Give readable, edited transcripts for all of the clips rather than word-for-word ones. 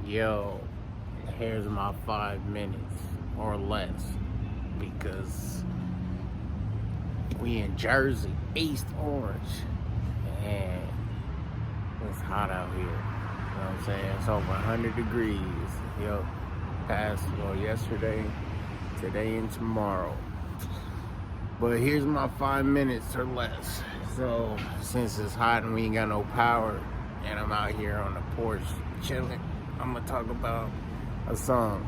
Yo, here's my 5 minutes or less because we in Jersey, East Orange, and it's hot out here. You know what I'm saying? It's over 100 degrees. Yo, yesterday, today, and tomorrow. But here's my 5 minutes or less. So, since it's hot and we ain't got no power, and I'm out here on the porch chilling, I'm gonna talk about a song.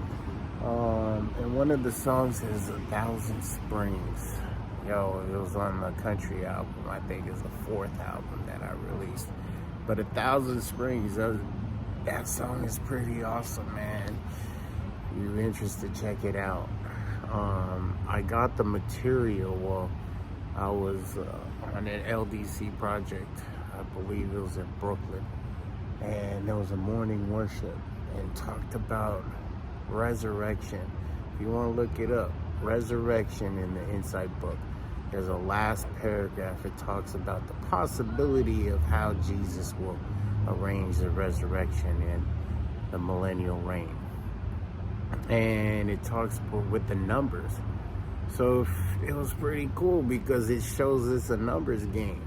And one of the songs is 1,000 Springs. Yo, it was on the country album. I think it's the 4th album that I released. But 1,000 Springs, that song is pretty awesome, man. If you're interested, check it out. I got the material while I was on an LDC project. I believe it was in Brooklyn. And there was a morning worship and talked about resurrection. If you want to look it up, resurrection in the Insight book. There's a last paragraph. It talks about the possibility of how Jesus will arrange the resurrection in the millennial reign. And it talks with the numbers. So it was pretty cool because it shows us a numbers game.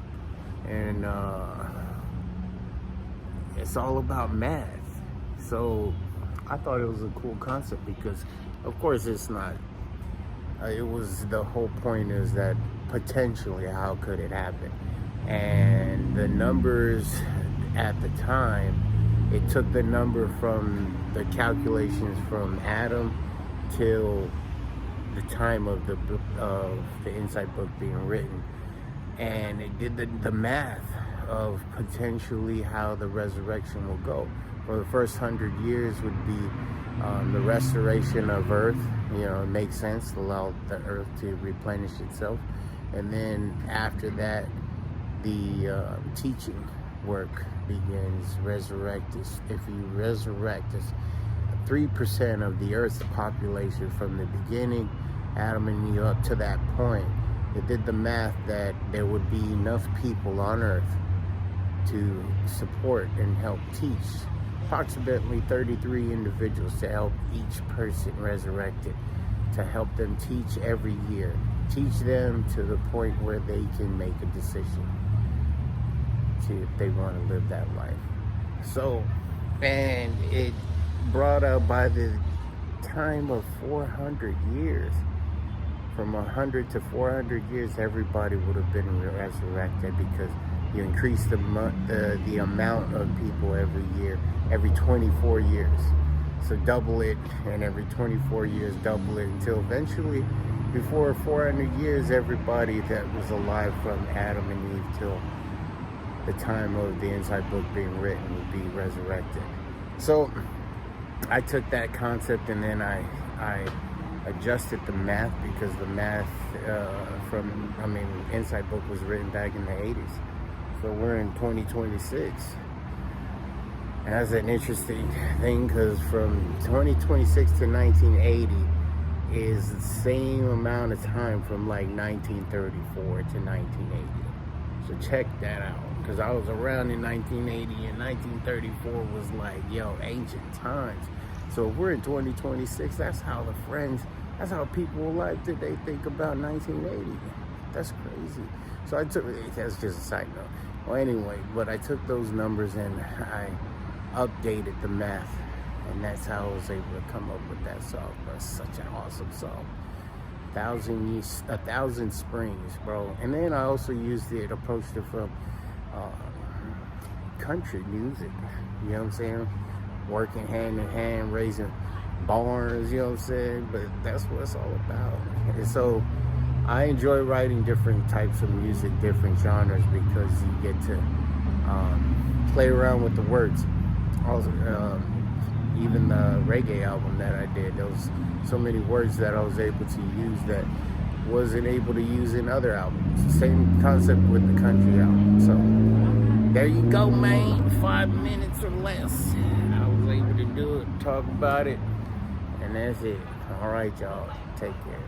And it's all about math. So I thought it was a cool concept because, of course, it's not. It was, the whole point is that potentially how could it happen? And the numbers at the time, it took the number from the calculations from Adam till the time of the Insight book being written. And it did the math of potentially how the resurrection will go. For the first 100 years would be the restoration of Earth. You know, it makes sense, allow the Earth to replenish itself. And then after that, the teaching work begins. If you resurrect 3% of the Earth's population from the beginning, Adam and Eve up to that point, it did the math that there would be enough people on Earth to support and help teach approximately 33 individuals to help each person resurrected, to help them teach every year. Teach them to the point where they can make a decision to if they want to live that life. So, and it brought out by the time of 400 years, from 100 to 400 years, everybody would have been resurrected because you increase the amount of people every year, every 24 years. So double it, and every 24 years, double it, until eventually, before 400 years, everybody that was alive from Adam and Eve till the time of the Insight book being written would be resurrected. So I took that concept and then I adjusted the math, because the math Insight book was written back in the 80s. So we're in 2026. And that's an interesting thing, because from 2026 to 1980 is the same amount of time from like 1934 to 1980. So check that out, because I was around in 1980 and 1934 was like, yo, ancient times. So if we're in 2026, that's how people like today think about 1980. That's crazy. So that's just a side note. Well, anyway, but I took those numbers and I updated the math, and that's how I was able to come up with that song. That's such an awesome song. 1,000 Springs, bro. And then I also approached it from country music. You know what I'm saying? Working hand in hand, raising barns, you know what I'm saying? But that's what it's all about. And so I enjoy writing different types of music, different genres, because you get to play around with the words. Also, even the reggae album that I did, there was so many words that I was able to use that wasn't able to use in other albums. Same concept with the country album. So there you go, man. 5 minutes or less. I was able to do it, talk about it, and that's it. All right, y'all. Take care.